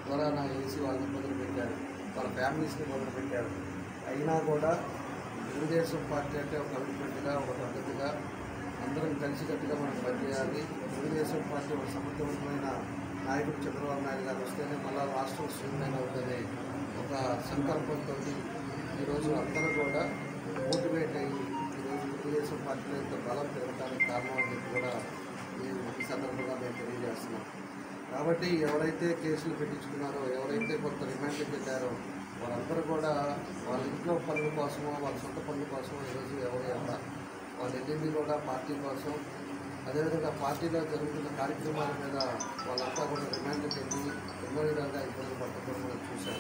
[SPEAKER 8] త్వరగా వేసి వాళ్ళని ఇబ్బందులు పెట్టారు, వాళ్ళ ఫ్యామిలీస్ని ఇబ్బందులు పెట్టారు. అయినా కూడా తెలుగుదేశం పార్టీ అంటే ఒక కమిట్మెంట్గా, ఒక పద్ధతిగా అందరం కలిసికట్టుగా మనం పనిచేయాలి. తెలుగుదేశం పార్టీ ఒక సమర్థవంతమైన నాయకుడు చంద్రబాబు నాయుడు గారు వస్తేనే మళ్ళీ రాష్ట్రం స్ట్రీమ్లైన్ అవుతుంది ఒక సంకల్పంతో ఈరోజు అందరూ కూడా మోటివేట్ అయ్యి ఈరోజు తెలుగుదేశం పార్టీలో ఇంత బలం పెరగడానికి కారణం అని చెప్పి కూడా ఈ సందర్భంగా మేము తెలియజేస్తున్నాం. కాబట్టి ఎవరైతే కేసులు పెట్టించుకున్నారో, ఎవరైతే కొంత రిమాండ్లు పెట్టారో వాళ్ళందరూ కూడా వాళ్ళ ఇంట్లో పనుల కోసమో, వాళ్ళ సొంత పనుల కోసమో ఈరోజు ఎవరు ఎంత వాళ్ళు వెళ్ళింది కూడా పార్టీ కోసం. అదేవిధంగా పార్టీలో జరుగుతున్న కార్యక్రమాల మీద వాళ్ళంతా కూడా రిమాండ్లు పెట్టి ఎన్నో విధాలుగా ఇబ్బందులు పట్టడం మనం చూశాం.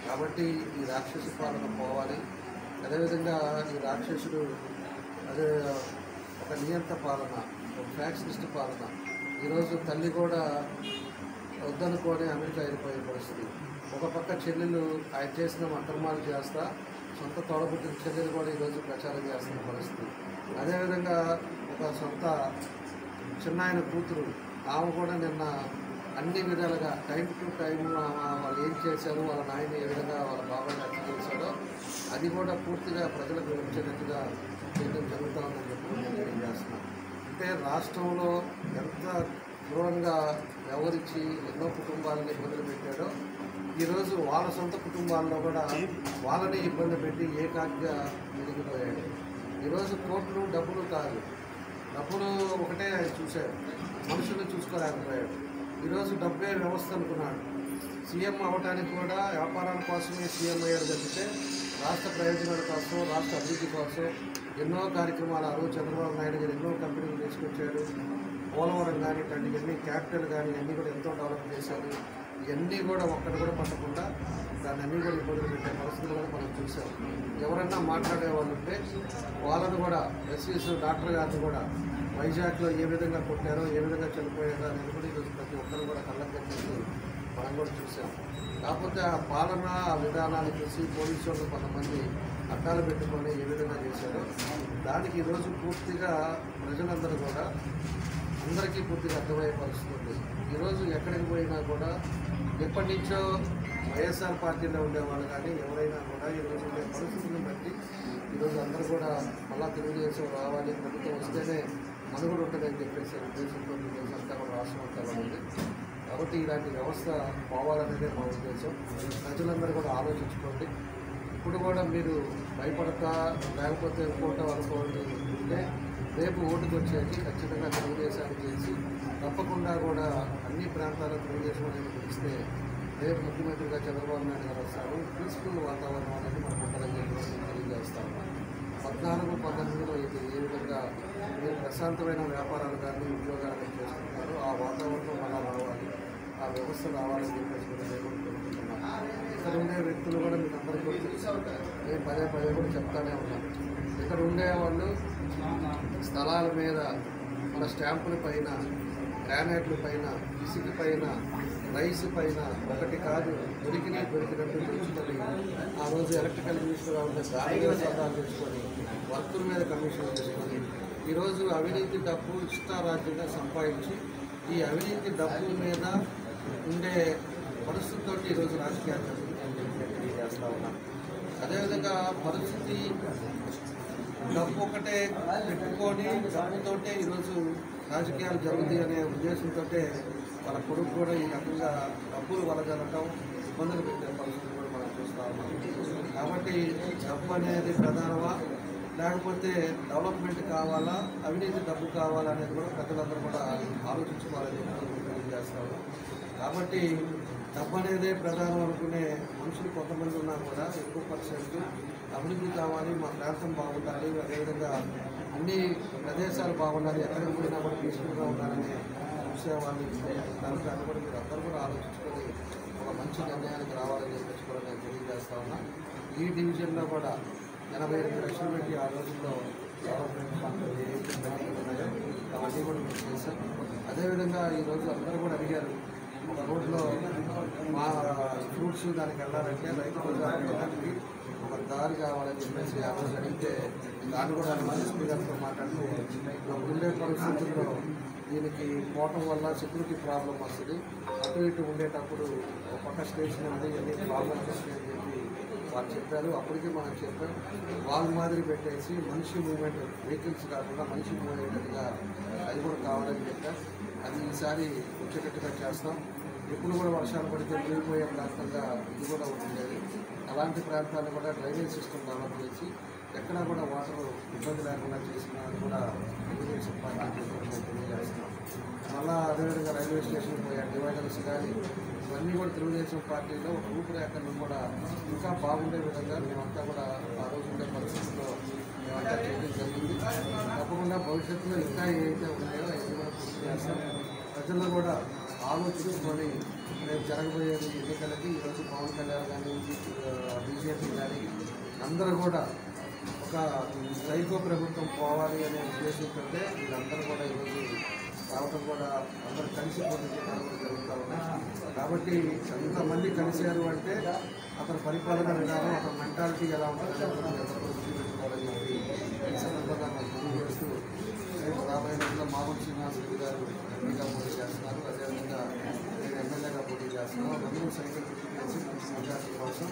[SPEAKER 8] కాబట్టి ఈ రాక్షస పాలన పోవాలి. అదేవిధంగా ఈ రాక్షసుడు అదే ఒక నియంత్ర పాలన, ఒక ఫ్యాక్షనిస్ట్ పాలన. ఈరోజు తల్లి కూడా వద్దనుకొని అమెరికా వెళ్ళిపోయే పరిస్థితి. ఒక పక్క చెల్లెలు ఆయన చేసిన అక్రమాలు చేస్తా సొంత తోడబుట్టిన చెల్లెలు కూడా ఈరోజు ప్రచారం చేస్తున్న పరిస్థితి. అదేవిధంగా ఒక సొంత చిన్నాయన కూతురు ఆమె కూడా నిన్న అన్ని విధాలుగా టైం టు టైం వాళ్ళు ఏం చేశారు, వాళ్ళ నాయన ఏ విధంగా వాళ్ళ బాబాయ్ హత్య చేశాడో అది కూడా పూర్తిగా ప్రజలకు వివరించేటట్టుగా చేయడం జరుగుతుందని చెప్పి నేను తెలియజేస్తున్నాను. అంటే రాష్ట్రంలో ఎంత దూరంగా వ్యవహరించి ఎన్నో కుటుంబాలను ఇబ్బందులు పెట్టాడో ఈరోజు వాళ్ళ సొంత కుటుంబాల్లో కూడా వాళ్ళని ఇబ్బంది పెట్టి ఏకాగ్గా ఎదిగిపోయాడు. ఈరోజు కోట్లు డబ్బులు కాదు, డబ్బులు ఒకటే ఆయన చూశాడు, మనుషులు చూసుకోలేకపోయాడు. ఈరోజు డబ్బే వ్యవస్థ అనుకున్నాడు. సీఎం అవ్వడానికి కూడా వ్యాపారాల కోసమే సీఎం అయ్యాడు తప్పితే రాష్ట్ర ప్రయోజనాల కోసం, రాష్ట్ర అభివృద్ధి కోసం ఎన్నో కార్యక్రమాలు ఆ రోజు చంద్రబాబు నాయుడు గారు ఎన్నో కంపెనీలు తీసుకొచ్చాడు. పోలవరం కానీ ఇవన్నీ క్యాపిటల్ కానీ ఇవన్నీ కూడా ఎంతో డెవలప్ చేశారు. ఇవన్నీ కూడా ఒక్కటి కూడా పట్టకుండా దాన్ని అన్నీ కూడా ఇబ్బందులు పెట్టే పరిస్థితులు కూడా మనం చూసాం. ఎవరన్నా మాట్లాడే వాళ్ళు ఉంటే వాళ్ళను కూడా ఎస్సీస్ డాక్టర్ గారిని కూడా వైజాగ్లో ఏ విధంగా కొట్టారో, ఏ విధంగా చనిపోయారో అనేది కూడా ఈరోజు ప్రతి ఒక్కరు కూడా కళ్ళకు కట్టింది మనం కూడా చూసాం. కాకపోతే ఆ పాలన, ఆ విధానాలు చూసి పోలీసు వాళ్ళు కొంతమంది అడ్డాలు పెట్టుకొని ఏ విధంగా చేశారో దానికి ఈరోజు పూర్తిగా ప్రజలందరూ కూడా అందరికీ పూర్తిగా అర్థమయ్యే పరిస్థితి ఉంది. ఈరోజు ఎక్కడికి పోయినా కూడా ఎప్పటి నుంచో వైఎస్ఆర్ పార్టీలో ఉండేవాళ్ళు కానీ ఎవరైనా కూడా ఈరోజు ఉండే పరిస్థితులను బట్టి ఈరోజు అందరూ కూడా మళ్ళా తెలుగుదేశం రావాలి, ప్రభుత్వం వస్తేనే మనుగడ ఉంటుందని చెప్పేసి ఉద్దేశంతో ఈరోజు అంతా కూడా రాష్ట్రం అంతా ఉంది. కాబట్టి ఇలాంటి వ్యవస్థ పోవాలనేదే మా ఉద్దేశం. ప్రజలందరూ కూడా ఆలోచించుకోండి. ఇప్పుడు కూడా మీరు భయపడతా లేకపోతే ఇంకోటం అనుకోండి ఉంటే రేపు ఓటుకు వచ్చేది ఖచ్చితంగా తెలుగుదేశానికి చేసి తప్పకుండా కూడా అన్ని ప్రాంతాల్లో తెలుగుదేశం అనేది పిలిస్తే రేపు ముఖ్యమంత్రిగా చంద్రబాబు నాయుడు గారు వస్తారు. పీస్ఫుల్ వాతావరణం అనేది మనకు ఉంటుందని చెప్పి తెలియజేస్తాం. 14-19లో ఇది ఏ విధంగా మీరు ప్రశాంతమైన వ్యాపారాలు కానీ ఉద్యోగాలు కానీ చేసుకుంటున్నారు, ఆ వాతావరణం మళ్ళా రావాలి, ఆ వ్యవస్థ రావాలని చెప్పేసి కూడా నేను కోరుకుంటున్నాను. ఇక్కడ ఉండే వ్యక్తులు కూడా మీకు అందరికీ కూడా తెలుసు, నేను పదే కూడా చెప్తానే ఉన్నాను. ఇక్కడ ఉండేవాళ్ళు స్థలాల మీద మన స్టాంపుల పైన, గ్రానైట్ల పైన, ఇసుక పైన, రైస్ పైన ఒకటి కాదు దొరికినట్టు దొరుకుతుంది. ఆ రోజు ఎలక్ట్రికల్ మినిస్టర్గా ఉండే దాని మీద సలహాలు తీసుకొని వర్కుల మీద కమిషన్ తీసుకొని ఈరోజు అవినీతి డబ్బు ఇష్టారాజ్యంగా సంపాదించి ఈ అవినీతి డబ్బుల మీద ఉండే పరిస్థితులతో ఈరోజు రాజకీయాలు తెలియజేస్తా ఉన్నాం. అదేవిధంగా పరిస్థితి డబ్బు ఒకటే పెట్టుకొని డబ్బుతోటే ఈరోజు రాజకీయాలు జరుగుతాయి అనే ఉద్దేశంతో వాళ్ళ కొడుకు కూడా ఈ రకంగా డబ్బులు వలగలటం, ఇబ్బందులు పెట్టే పరిస్థితులు కూడా మనం చూస్తూ ఉన్నాం. కాబట్టి డబ్బు అనేది ప్రధానమా లేకపోతే డెవలప్మెంట్ కావాలా, అవినీతి డబ్బు కావాలా అనేది కూడా ప్రజలందరూ కూడా ఆలోచించుకోవాలని తెలియజేస్తాము. కాబట్టి డబ్బు అనేదే ప్రధానం అనుకునే మనుషులు కొంతమంది ఉన్నా కూడా ఎక్కువ పర్సెంట్ అభివృద్ధి కావాలి, మా ప్రాంతం బాగుండాలి, అదేవిధంగా అన్ని ప్రదేశాలు బాగుండాలి, ఎక్కడికి పోయినా కూడా పీస్ఫుల్గా ఉండాలని చూసేవాళ్ళు దానికి దాన్ని కూడా మీరు అందరూ కూడా ఆలోచించుకొని ఒక మంచి నిర్ణయానికి రావాలని చెప్పేసి కూడా నేను తెలియజేస్తా ఉన్నా. ఈ డివిజన్లో కూడా 88 లక్షలు పెట్టి ఆ రోజుల్లో డెవలప్మెంట్ ఫండ్లు ఏవైతే పెండింగ్ ఉన్నాయో అవన్నీ కూడా మేము చేశాం. అదేవిధంగా ఈరోజు అందరూ కూడా అడిగారు, ఒక రోడ్లో మా ఫ్రూట్స్ దానికి వెళ్ళాలంటే రైతు బజార్కి ఒక దారి కావాలని చెప్పేసి ఆ రోజు అడిగితే దాన్ని కూడా ఎస్పీ గారితో మాట్లాడితే ఉండే పరిస్థితుల్లో దీనికి పోవటం వల్ల సెక్యూరిటీ ప్రాబ్లం వస్తుంది, అటు ఇటు ఉండేటప్పుడు ఒక పక్క స్టేషన్ ఉంది, అన్ని ప్రాబ్లమ్స్ వస్తాయని చెప్పి వాళ్ళు చెప్పారు. అప్పటికే మనం చెప్పాం, వాళ్ళ మాదిరి పెట్టేసి మనిషి మూవ్మెంట్, వెహికల్స్ కాకుండా మనిషి మూవ్మెంట్గా అది కూడా కావాలని చెప్పారు. అది ఈసారి వచ్చేటట్టుగా చేస్తాం. ఎప్పుడు కూడా వర్షాలు పడితే మునిగిపోయే ప్రాంతంగా ఇది కూడా ఉంటుంది. అలాంటి ప్రాంతాలను కూడా డ్రైనేజ్ సిస్టమ్ డెవలప్ చేసి ఎక్కడా కూడా వాటర్ ఇబ్బంది లేకుండా చేసిన కూడా తెలుగుదేశం పార్టీ తెలియజేస్తున్నాం. మళ్ళీ అదేవిధంగా రైల్వే స్టేషన్ పోయే డివైడర్స్ కానీ ఇవన్నీ కూడా తెలుగుదేశం పార్టీలో ఒక రూపురేఖలను కూడా ఇంకా బాగుండే విధంగా మేమంతా కూడా ఆ రోజు ఉండే పరిస్థితుల్లో మేమంతా చేయడం జరిగింది. తప్పకుండా భవిష్యత్తులో ఇంకా ఏవైతే ఉన్నాయో అవన్నీ కూడా పూర్తి చేస్తాం. ప్రజల్లో కూడా ఆలోచించుకొని రేపు జరగబోయేది ఎన్నికలకి ఈరోజు పవన్ కళ్యాణ్ కానీ బీజేపీ కానీ అందరూ కూడా ఒక సైకో ప్రభుత్వం పోవాలి అనే ఉద్దేశంతో వీళ్ళందరూ కూడా ఈరోజు రావటం కూడా అందరూ కలిసి పోటీ చేయడం కూడా జరుగుతూ ఉన్నాయి. కాబట్టి ఎంతమంది కలిశారు అంటే అతని పరిపాలన విధానం, అతని మెంటాలిటీ ఎలా ఉంటుందని దృష్టి పెట్టుకోవాలని చెప్పి ఈ సందర్భంగా మనం తెలియజేస్తూ రేపు రాబోయే రోజుల్లో మామూలు శ్రీనివాసరెడ్డి గారు ఎంపీగా పోటీ చేస్తున్నారు, అదేవిధంగా నేను ఎమ్మెల్యేగా పోటీ చేస్తున్నాను. అందరూ సైకిల్ చేసి మంచి మెజార్టీ కోసం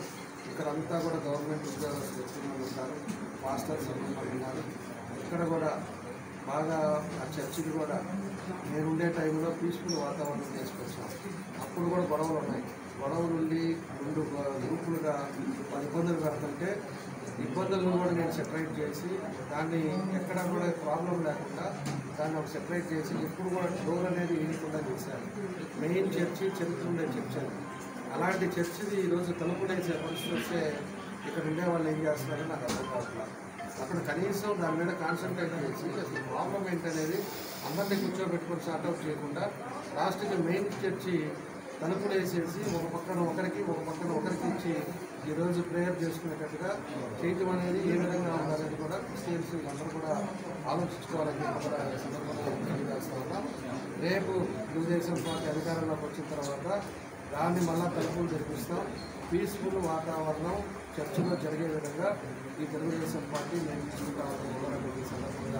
[SPEAKER 8] ఇక్కడంతా కూడా గవర్నమెంట్ ఉద్యోగస్తులు ఎక్కువ ఉంటారు, మాస్టర్స్ ఉన్నారు. ఇక్కడ కూడా బాగా ఆ చర్చికి కూడా నేనుండే టైంలో పీస్ఫుల్ వాతావరణం తీసుకొచ్చాం. అప్పుడు కూడా గొడవలు ఉన్నాయి, గొడవలుండి 2 గ్రూపులుగా ఇబ్బందులు పెడుతుంటే ఇబ్బందులను కూడా నేను సెపరేట్ చేసి దాన్ని ఎక్కడ కూడా ప్రాబ్లం లేకుండా దాన్ని ఒక సెపరేట్ చేసి ఎప్పుడు కూడా డోర్ అనేది వేయకుండా చేశాను. మెయిన్ చర్చి చరిత్ర ఉండే చర్చ్ అది. అలాంటి చర్చిది ఈరోజు తలుపుడేసే పరిస్థితి వస్తే ఇక్కడ ఉండే వాళ్ళు ఏం చేస్తున్నారో నాకు అర్థం కావట్లేదు. అక్కడ కనీసం దాని మీద కాన్సన్ట్రేట్ చేసి అసలు ప్రాబ్లం ఏంటనేది అందరినీ కూర్చోబెట్టుకొని సార్ట్అవుట్ చేయకుండా లాస్ట్కి మెయిన్ చర్చి తలుపులు వేసేసి ఒక పక్కన ఒకరికి ఇచ్చి ఈరోజు ప్రేయర్ చేసుకునేటట్టుగా చేయటం అనేది ఏ విధంగా ఉండాలని కూడా క్రిస్టియన్స్ అందరూ కూడా ఆలోచించుకోవాలని కూడా సందర్భంగా తెలియజేస్తా ఉన్నాం. రేపు తెలుగుదేశం పార్టీ అధికారంలోకి వచ్చిన తర్వాత దాన్ని మళ్ళా తలుపులు తెరిపిస్తాం. పీస్ఫుల్ వాతావరణం చర్చలో జరిగే విధంగా ఈ తెలుగుదేశం పార్టీ మేము తీసుకుంటామని కూడా ఈ సందర్భంగా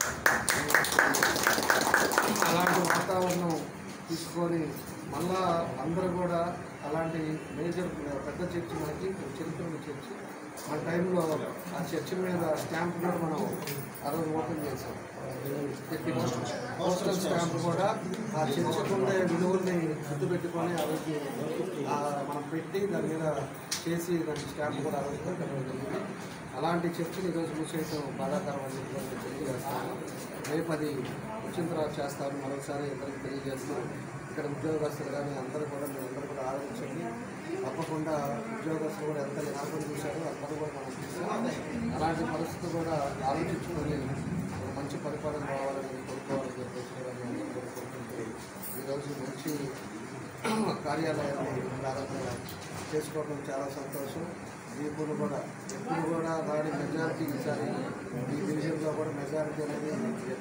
[SPEAKER 8] అలాంటి వాతావరణం తీసుకొని మళ్ళా అందరూ కూడా అలాంటి మేజర్ పెద్ద చర్చి మనకి చరిత్ర చర్చి మన టైంలో ఆ చర్చి మీద స్టాంప్ కూడా మనం ఆ రోజు ఓపెన్ చేసాం. పోస్టల్ స్టాంప్ కూడా ఆ చర్చికి ఉండే విలువల్ని గుర్తుపెట్టుకొని ఆ రోజు మనం పెట్టి దాని మీద చేసి దాని స్టాంప్ కూడా ఆ రోజు పెట్టడం జరిగింది. అలాంటి చర్చిని ఈరోజు మూసేయడం బాధాకరం అని తెలియజేస్తాను. రేపు అది వచ్చిన తర్వాత చేస్తాను. మరోసారి అందరికీ తెలియజేస్తాను. ఇక్కడ ఉద్యోగస్తులు కానీ అందరూ కూడా మీరందరూ కూడా ఆలోచించండి. తప్పకుండా ఉద్యోగస్తులు కూడా ఎంత జ్ఞాపకం చూశారో అందరూ కూడా మనం చూసాం. అలాంటి పరిస్థితి కూడా ఆలోచించుకొని ఒక మంచి పరిపాలన రావాలని కోరుకోవాలని చెప్పేసి కూడా మేము అందరూ కోరుకుంటూ ఈరోజు మంచి కార్యాలయాన్ని ప్రారంభం చేసుకోవడం చాలా సంతోషం. ఇప్పుడు కూడా ఎప్పుడు కూడా దాని మెజారిటీ ఈసారి ఈ డివిజన్లో కూడా మెజారిటీ అనేది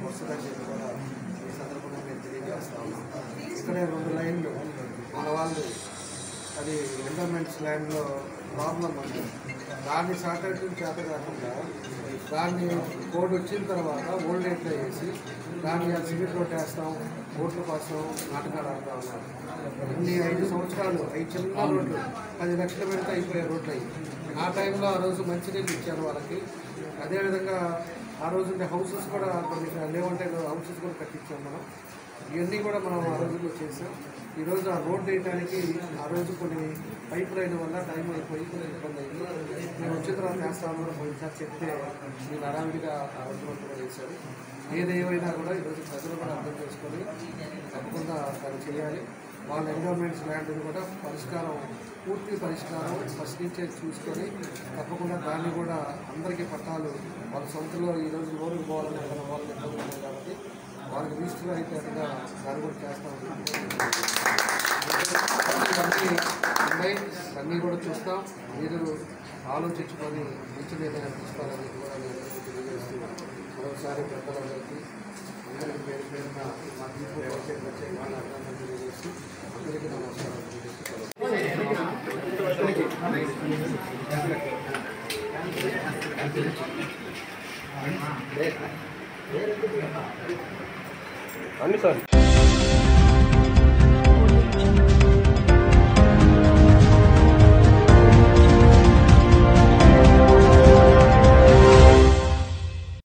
[SPEAKER 8] వస్తుందని చెప్పి కూడా ఈ సందర్భంగా నేను తెలియజేస్తా ఉన్నాం. ఇక్కడే 2 లైన్లు మన వాళ్ళు అది ఎండోమెంట్స్ ల్యాండ్లో ప్రాబ్లం ఉంది. దాన్ని సాటర్డే చేత కాకుండా దాన్ని కోడ్ వచ్చిన తర్వాత ఓల్డ్ ఏజ్లో వేసి దాన్ని సిమెంట్ రోడ్ వేస్తాం, ఓట్ల కోసం నాటకాలు ఆడుతూ ఉన్నారు. ఇన్ని 5 సంవత్సరాలు 5 చిన్న రోడ్లు 10 లక్షలు పెడితే అయిపోయే రోడ్లు అయ్యి ఆ టైంలో ఆ రోజు మంచినీళ్ళు ఇచ్చారు వాళ్ళకి. అదేవిధంగా ఆ రోజు హౌసెస్ కూడా కొన్ని లేవంటే హౌసెస్ కూడా కట్టించాం మనం. ఇవన్నీ కూడా మనం ఆ రోజుల్లో చేసాం. ఈరోజు ఆ రోడ్ వేయడానికి ఆ రోజు కొన్ని పైప్ లైన్ వల్ల టైం అయిపోయి ఇబ్బంది అయింది. మేము వచ్చిన తర్వాత వేస్తాము పోయినసారి చెప్తే మీరు అరావిడిగా ఆ రోజులో కూడా వేశారు. ఏదేమైనా కూడా ఈరోజు ప్రజలు కూడా అర్థం చేసుకొని తప్పకుండా దాన్ని చేయాలి. వాళ్ళ ఎండోమెంట్స్ ల్యాండ్ని కూడా పూర్తి పరిష్కారం ఫస్ట్ నుంచే చూసుకొని తప్పకుండా దాన్ని కూడా అందరికీ పట్టాలు వాళ్ళ సొంతలో ఈరోజు లోన్కి పోవాలని వాళ్ళని ఇబ్బంది ఉన్నాయి కాబట్టి వాళ్ళకి రిజిస్టర్ అయితేగా దాన్ని కూడా చేస్తాం. ఉన్నాయి అన్నీ కూడా చూస్తాం. మీరు ఆలోచించుకొని మంచి నిర్ణయం తీసుకోవాలని కూడా నేను తెలియజేస్తున్నాను. మరోసారి పెద్దలందరికీ అందరికీ పేరు పేరున మా తీర్పు వచ్చే అభినందనలు తెలియజేస్తూ అందరికీ నమస్కారం తెలియజేస్తున్నాను.
[SPEAKER 9] అన్ని సార్